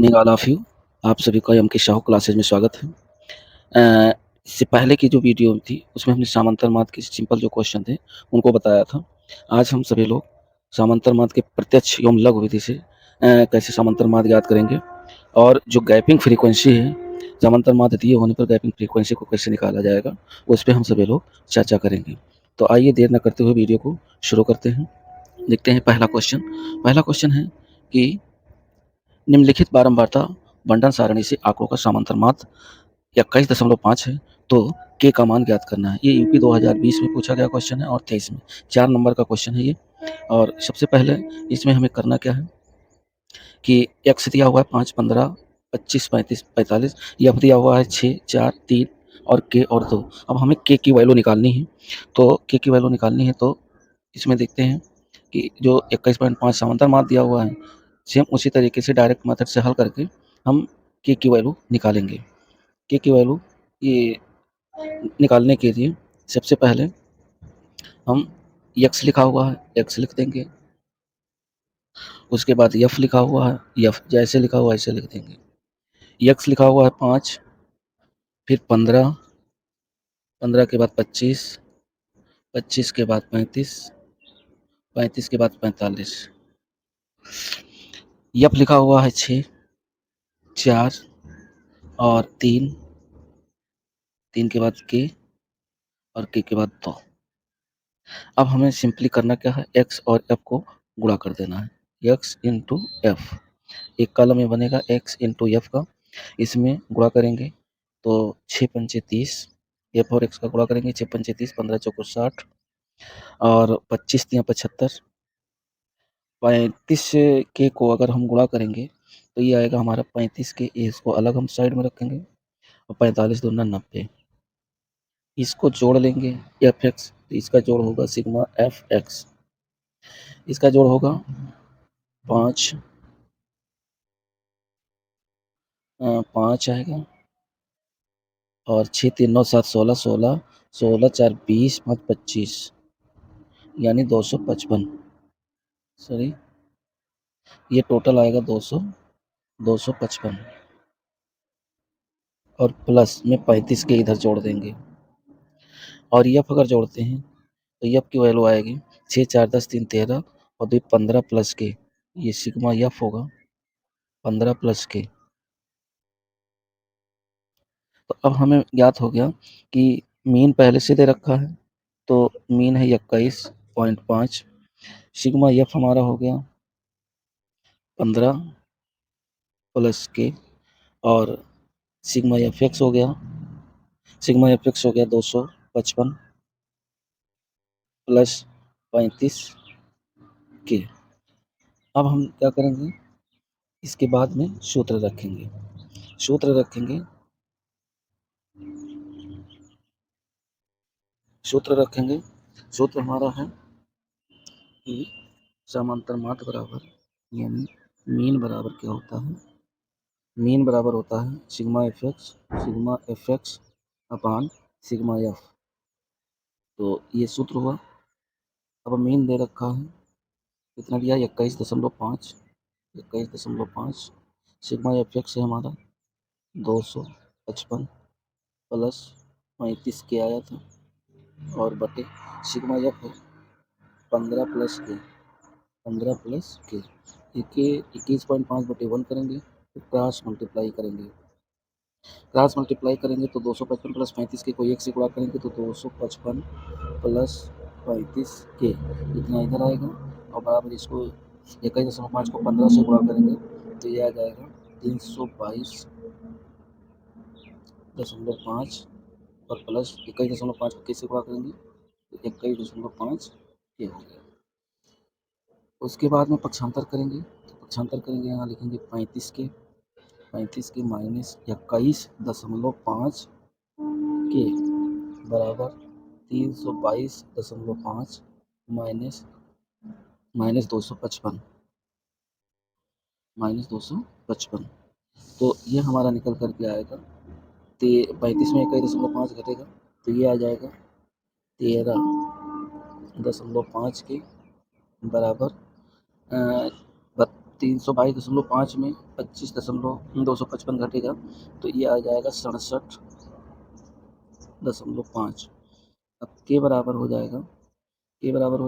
Morning all of you. आप सभी का एम के साहू क्लासेज में स्वागत है। इससे पहले की जो वीडियो थी उसमें हमने समांतर माद के सिंपल जो क्वेश्चन थे उनको बताया था। आज हम सभी लोग समांतर माद के प्रत्यक्ष एवं लघु विधि से कैसे समांतर माद ज्ञात करेंगे और जो गैपिंग फ्रीक्वेंसी है समांतर माद दिए होने पर गैपिंग फ्रीक्वेंसी को कैसे निकाला जाएगा उस पर हम सभी लोग चर्चा करेंगे। तो आइए देर न करते हुए वीडियो को शुरू करते हैं। देखते हैं पहला क्वेश्चन है कि निम्नलिखित बारंबारता बंटन सारणी से आंकड़ों का समांतर माध्य 21.5 है, तो के का मान ज्ञात करना है। ये यूपी 2020 में पूछा गया क्वेश्चन है और 23 में 4 नंबर का क्वेश्चन है ये। और सबसे पहले इसमें हमें करना क्या है कि एक्स दिया हुआ है 5, 15, 25, 35, 45, एफ दिया हुआ है 6, 4, 3 और के और 2। अब हमें के की वैल्यू निकालनी है, तो के की वैल्यू निकालनी है तो इसमें देखते हैं कि जो 21.5 समांतर माध्य दिया हुआ है सेम उसी तरीके से डायरेक्ट मेथड से हल करके हम के की वैल्यू निकालेंगे। के की वैल्यू ये निकालने के लिए सबसे पहले हम एक्स लिखा हुआ है एक्स लिख देंगे, उसके बाद एफ लिखा हुआ है एफ जैसे लिखा हुआ है ऐसे लिख देंगे। एक्स लिखा हुआ है 5, फिर 15, 15 के बाद 25, 25 के बाद 35, 35 के बाद 45। एफ लिखा हुआ है 6, 4 और 3, 3 के बाद के और के बाद 2। अब हमें सिंपली करना क्या है, एक्स और एफ को गुणा कर देना है, एक्स इंटू एफ। एक कॉलम में बनेगा एक्स इंटू एफ का, इसमें गुणा करेंगे तो 6 पंचे 30, एफ और एक्स का गुणा करेंगे 6 पंचे 30, 15 चौको 60 और 25 तिया 75। 35 के को अगर हम गुणा करेंगे तो ये आएगा हमारा 35 के, इसको अलग हम साइड में रखेंगे और 45 दूना 90। इसको जोड़ लेंगे एफ एक्स, तो इसका जोड़ होगा सिग्मा एफ एक्स, इसका जोड़ होगा 5 5 आएगा और 6 3 9 7 16 16 16 4 20 5 25 यानी 255। सॉरी, ये टोटल आएगा 255 और प्लस में 35 के इधर जोड़ देंगे और एफ अगर जोड़ते हैं तो एफ की वैल्यू आएगी 6 4 10 3 13 और 2 15 प्लस के, ये सिग्मा एफ होगा 15 प्लस के। तो अब हमें ज्ञात हो गया कि मीन पहले से दे रखा है, तो मीन है 21.5, सिग्मा एफ हमारा हो गया 15 प्लस के और सिग्मा एफ एक्स हो गया, सिग्मा एफ एक्स हो गया 255 प्लस 35 के। अब हम क्या करेंगे, इसके बाद में सूत्र रखेंगे, सूत्र रखेंगे सूत्र रखेंगे सूत्र हमारा है कि समांतर माध्य बराबर यानी मीन बराबर क्या होता है, मीन बराबर होता है सिग्मा एफ एक्स अपान सिग्मा एफ। तो ये सूत्र हुआ। अब मीन दे रखा है कितना दिया, 21.5, 21.5 सिग्मा एफ एक्स है हमारा 255 प्लस 35 के आया था और बटे सिग्मा एफ है 15 प्लस के, 15 प्लस के 21.5 बटे 1 करेंगे, फिर क्रॉस मल्टीप्लाई करेंगे, क्रॉस मल्टीप्लाई करेंगे तो 255 प्लस 35 के को 1 से गुणा करेंगे तो 255 प्लस 35 के इतना इधर आएगा और बराबर इसको 21.5 को 15 से गुणा करेंगे तो ये आ जाएगा 322.5 और प्लस 21.5 को कैसे गुणा करेंगे तो 21.5 ये हो गया। उसके बाद में पक्षांतर करेंगे, तो पक्षांतर करेंगे यहाँ लिखेंगे 35 के माइनस 21.5 के बराबर 322.5 माइनस 255 तो ये हमारा निकल करके आएगा 35 में 21.5 घटेगा तो ये आ जाएगा 13.5 के बराबर 322.5 में 25.255 घटेगा तो ये आ जाएगा 67.5। अब के बराबर हो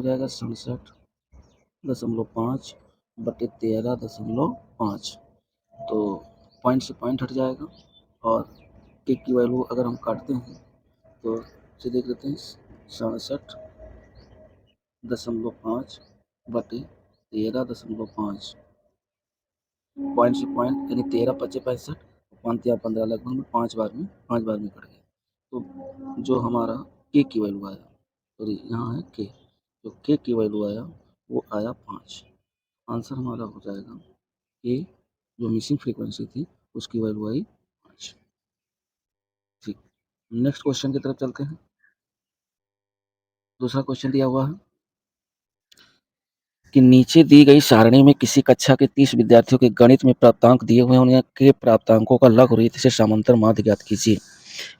जाएगा 67.5 बटे 13.5। तो पॉइंट से पॉइंट हट जाएगा और के की वैल्यू अगर हम काटते हैं तो इसे देख लेते हैं 67.5 बटे 13.5। पॉइंट से पॉइंट यानी 13 पच्चे 65, 5 या 15 लगभग में 5 बार में कट गया। तो जो हमारा के की वैल्यू आया, सॉरी यहाँ है के, जो के की वैल्यू आया वो आया 5। आंसर हमारा हो जाएगा के, जो मिसिंग फ्रीक्वेंसी थी उसकी वैल्यू आई 5। ठीक, नेक्स्ट क्वेश्चन की तरफ चलते हैं। दूसरा क्वेश्चन दिया हुआ है कि नीचे दी गई सारणी में किसी कक्षा के 30 विद्यार्थियों के गणित में प्राप्तांक दिए हुए हैं, उनके प्राप्तांकों का लघु रीति से समांतर माध्य ज्ञात कीजिए।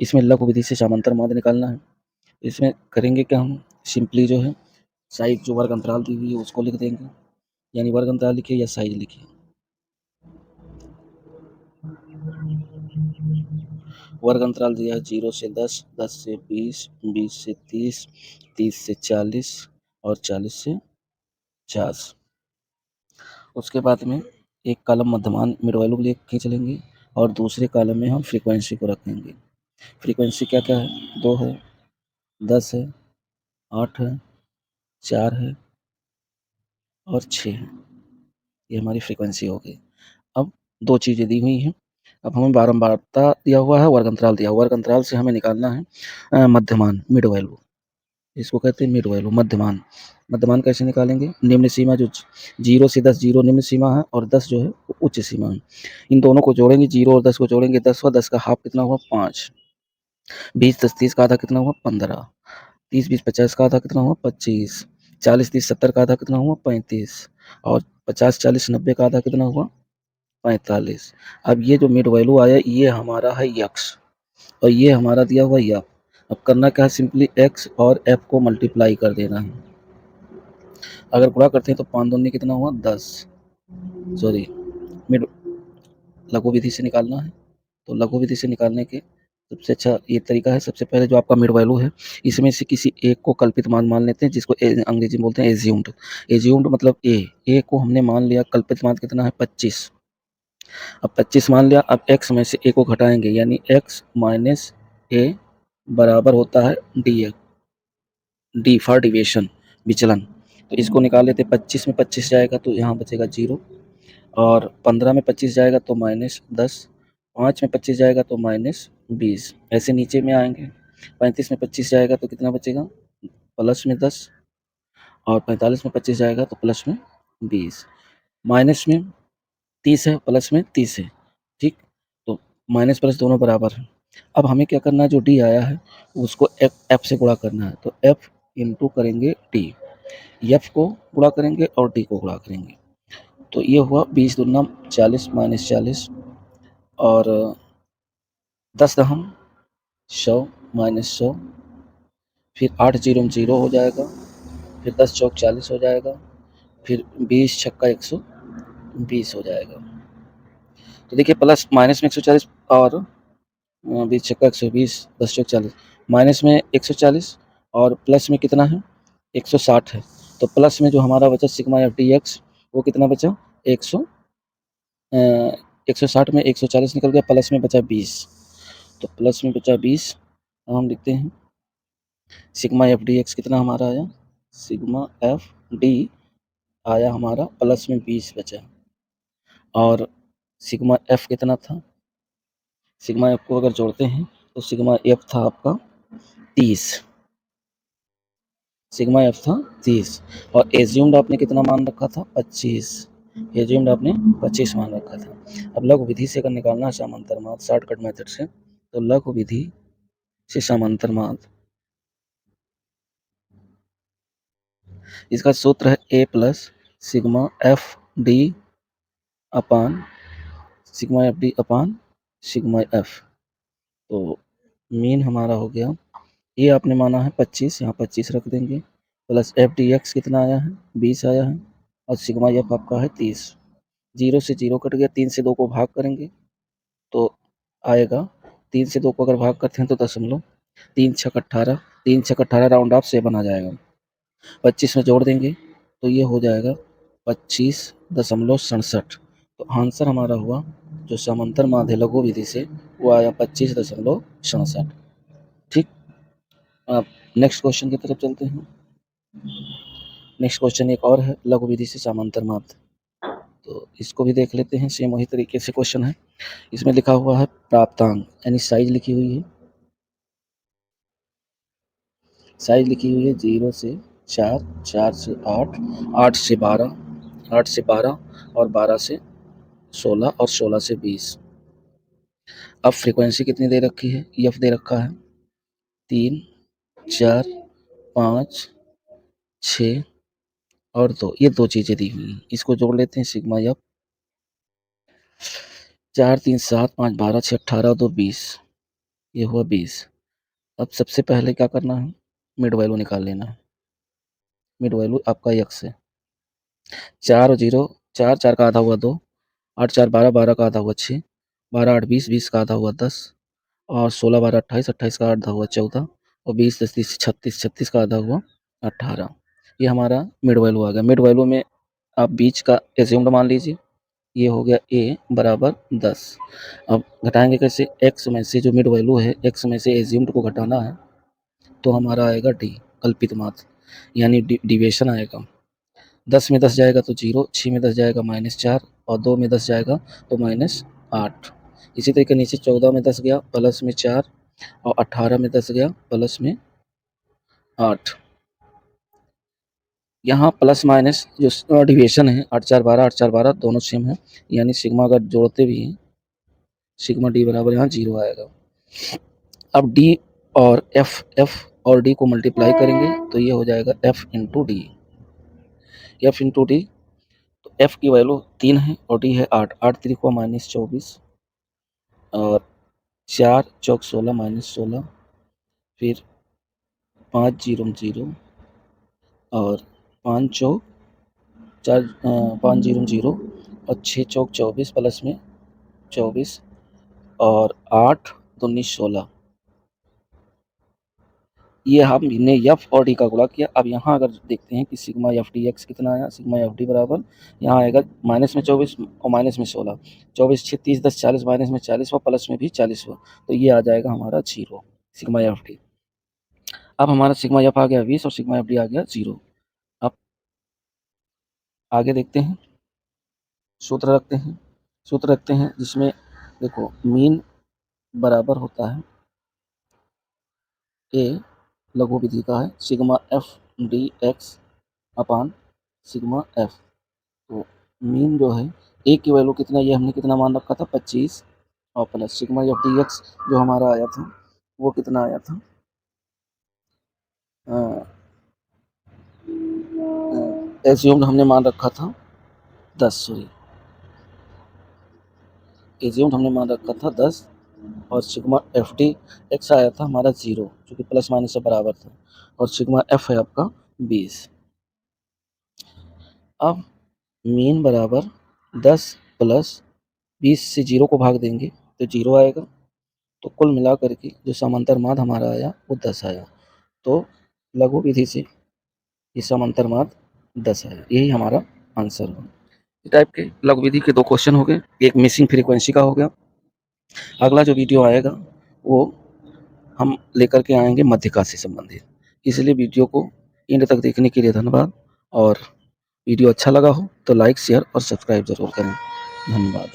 इसमें लघु विधि से समांतर माध्य निकालना है। इसमें करेंगे क्या, हम सिंपली जो है साइज जो वर्ग अंतराल दी हुई है उसको लिख देंगे, यानी वर्ग अंतराल लिखिए या साइज लिखिए। वर्ग अंतराल दिया है 0 से 10, 10 से 20, 20 से 30, 30 से 40 और 40 से 50। उसके बाद में एक कॉलम मध्यमान मिड वैल्यू के लिए खींच लेंगे और दूसरे कॉलम में हम फ्रीक्वेंसी को रखेंगे। फ्रीक्वेंसी क्या क्या है, 2 है, 10 है, 8 है, 4 है और 6 है। ये हमारी फ्रीक्वेंसी हो गई। अब दो चीज़ें दी हुई हैं, अब हमें बारंबारता दिया हुआ है, वर्ग अंतराल दिया हुआ है। वर्ग अंतराल से हमें निकालना है मध्यमान मिड वैल्यू, इसको कहते हैं मिड वैल्यू मध्यमान। मध्यमान कैसे निकालेंगे, निम्न सीमा जो 0 से 10, 0 निम्न सीमा है और 10 जो है वो उच्च सीमा है। इन दोनों को जोड़ेंगे, 0 और 10 को जोड़ेंगे, 10 हुआ, 10 का हाफ कितना हुआ 5, 20 10 30 का आधा कितना हुआ 15, 30 20 50 का आधा कितना हुआ 25, 40 30 70 का आधा कितना हुआ 35 और 50 40 90 का आधा कितना हुआ 45। अब ये जो मिड वैल्यू आया ये हमारा है यक्स और ये हमारा दिया हुआ यफ। अब करना क्या है, सिंपली एक्स और एफ को मल्टीप्लाई कर देना है। अगर गुणा करते हैं तो 5 दूनी कितना हुआ 10, सॉरी मिड लघु विधि से निकालना है। तो लघु विधि से निकालने के सबसे अच्छा ये तरीका है, सबसे पहले जो आपका मिड वैल्यू है इसमें से किसी एक को कल्पित मान मान लेते हैं, जिसको अंग्रेजी में बोलते हैं एज्यूम्ड। एज्यूम्ड मतलब ए को हमने मान लिया, कल्पित मान कितना है 25। अब 25 मान लिया, अब x में से a को घटाएंगे यानी x माइनस ए बराबर होता है डी फॉर डिविएशन, विचलन। तो इसको निकाल लेते, 25 में 25 जाएगा तो यहाँ बचेगा 0 और 15 में 25 जाएगा तो -10, 5 में 25 जाएगा तो -20। ऐसे नीचे में आएंगे, 35 में 25 जाएगा तो कितना बचेगा प्लस में 10 और 45 में 25 जाएगा तो प्लस में 20। माइनस में 30 है, प्लस में 30 है, ठीक। तो माइनस प्लस दोनों बराबर हैं। अब हमें क्या करना है, जो डी आया है उसको एफ से गुणा करना है। तो एफ इंटू करेंगे डी, एफ को गुणा करेंगे और डी को गुणा करेंगे। तो ये हुआ 20 दूना 40 माइनस 40 और 10 दहम 100 माइनस 100, फिर 8 जीरो में 0 हो जाएगा, फिर 10 चौक 40 हो जाएगा, फिर 20 छक्का 120 हो जाएगा। तो देखिए प्लस माइनस में 140 और 20 छक्का 120, 10 चौक 40, माइनस में 140 और प्लस में कितना है 160 है। तो प्लस में जो हमारा बचा सिग्मा एफ डी एक्स वो कितना बचा 160 में 140 निकल गया, प्लस में बचा 20। तो प्लस में बचा 20, अब हम लिखते हैं सिग्मा एफ डी एक्स कितना हमारा आया, सिग्मा एफ डी आया हमारा प्लस में 20 बचा और सिग्मा एफ कितना था, सिग्मा एफ को अगर जोड़ते हैं तो सिग्मा एफ था आपका 30, सिग्मा एफ था 30 और एज्यूम्ड आपने कितना मान रखा था 25, एज्यूम्ड आपने 25 मान रखा था। अब लघु विधि से अगर निकालना है समांतर माध्य शॉर्टकट मेथड से, तो लघु विधि से समांतर माध्य, इसका सूत्र है A plus sigma F D upon sigma F D upon sigma F. तो मीन हमारा हो गया, ये आपने माना है 25, यहाँ 25 रख देंगे, प्लस एफ डी एक्स कितना आया है 20 आया है और सिग्मा एफ आपका है 30। 0 से 0 कट गया, 3 से 2 को भाग करेंगे तो आएगा 3 से 2 को अगर भाग करते हैं तो दशमलव, 3 छक 18, 3 छक 18 राउंड ऑफ 7 आ जाएगा। 25 में जोड़ देंगे तो ये हो जाएगा 25.67। तो आंसर हमारा हुआ जो समांतर माध्य लघु विधि से वो आया 25.67। ठीक, अब नेक्स्ट क्वेश्चन की तरफ चलते हैं। नेक्स्ट क्वेश्चन एक और है लघु विधि से समांतर माध्य, तो इसको भी देख लेते हैं। सेम वही तरीके से क्वेश्चन है। इसमें लिखा हुआ है प्राप्तांक यानी साइज लिखी हुई है, साइज लिखी हुई है 0 से 4, 4 से 8, 8 से 12, 8 से 12 और 12 से 16 और 16 से 20। अब फ्रीक्वेंसी कितनी दे रखी है, एफ दे रखा है 3, 4, 5, 6 और 2, ये 2 चीज़ें दी हुई हैं। इसको जोड़ लेते हैं सिग्मा एफ, 4, 3, 7, 5, 12, 6, 18, 2, 20, ये हुआ 20। अब सबसे पहले क्या करना है, मिड वैल्यू निकाल लेना है। मिड वैल्यू आपका एक्स है, 4 और 0, 4, 4 का आधा हुआ 2, 8, 4, 12, 12 का आधा हुआ 6, 12, 8, 20, 20 का आधा हुआ 10 और 16, 12, 28, 28 का आधा हुआ 14 और 20, 10, 30, 36, 36 का आधा हुआ 18। ये हमारा मिड वैल्यू आ गया। मिड वैल्यू में आप बीच का एज्यूम्ड मान लीजिए, ये हो गया a बराबर 10। अब घटाएंगे कैसे, x में से जो मिड वैल्यू है x में से एज्यूम्ड को घटाना है तो हमारा आएगा d, कल्पित मात्र यानी डिविएशन आएगा। 10 में 10 जाएगा तो 0, 6 में 10 जाएगा -4 और 2 में 10 जाएगा तो -8। इसी तरीके नीचे 14 में 10 गया प्लस में 4 और 18 में 10 गया प्लस में 8। यहाँ प्लस माइनस जो डिविएशन है 8, 4, 12, 8, 4, 12 दोनों सेम है, यानी सिग्मा अगर जोड़ते भी हैं सिग्मा डी बराबर यहाँ 0 आएगा। अब डी और एफ और डी को मल्टीप्लाई करेंगे तो ये हो जाएगा F into D, F into D. तो एफ की वैल्यू 3 है और डी है 8, 8 3 को -24 और 4 चौक 16 -16, फिर 5 0 0 और 5 चौक 4 5 0 0 और 6 चौक 24 प्लस में 24 और 8 19 16। ये हमने एफ और डी का गुणा किया। अब यहाँ अगर देखते हैं कि सिग्मा एफ डी एक्स कितना आया, सिग्मा एफ डी बराबर यहाँ आएगा माइनस में 24 और माइनस में 16, 24 6 30 10 40, माइनस में 40 हुआ प्लस में भी 40 हुआ, तो ये आ जाएगा हमारा 0 सिग्मा एफ डी। अब हमारा सिग्मा एफ आ गया 20 और सिग्मा एफ डी आ गया 0। अब आगे देखते हैं, सूत्र रखते हैं जिसमें देखो मीन बराबर होता है ए लघु विधि का है सिग्मा एफ डी एक्स अपान सिग्मा एफ। तो मीन जो है ए की वैल्यू कितना, ये हमने कितना मान रखा था 25 और plus sigma F D x जो हमारा आया था वो कितना आया था, एज्यूम्ड हमने मान रखा था 10, सॉरी एज्यूम्ड हमने मान रखा था 10 और सिग्मा एफ डी एक्स आया था हमारा 0 जो कि प्लस माइनस से बराबर था और सिग्मा एफ है आपका 20। अब मीन बराबर 10 प्लस 20 से 0 को भाग देंगे तो 0 आएगा, तो कुल मिला करके जो समांतर माध्य हमारा आया वो 10 आया। तो लघु विधि से ये समांतर माध्य 10 आया, यही हमारा आंसर हो। इस टाइप के लघु विधि के 2 क्वेश्चन हो गए, एक मिसिंग फ्रीक्वेंसी का हो गया। अगला जो वीडियो आएगा वो हम लेकर के आएंगे मध्यका से संबंधित। इसलिए वीडियो को एंड तक देखने के लिए धन्यवाद, और वीडियो अच्छा लगा हो तो लाइक शेयर और सब्सक्राइब जरूर करें। धन्यवाद।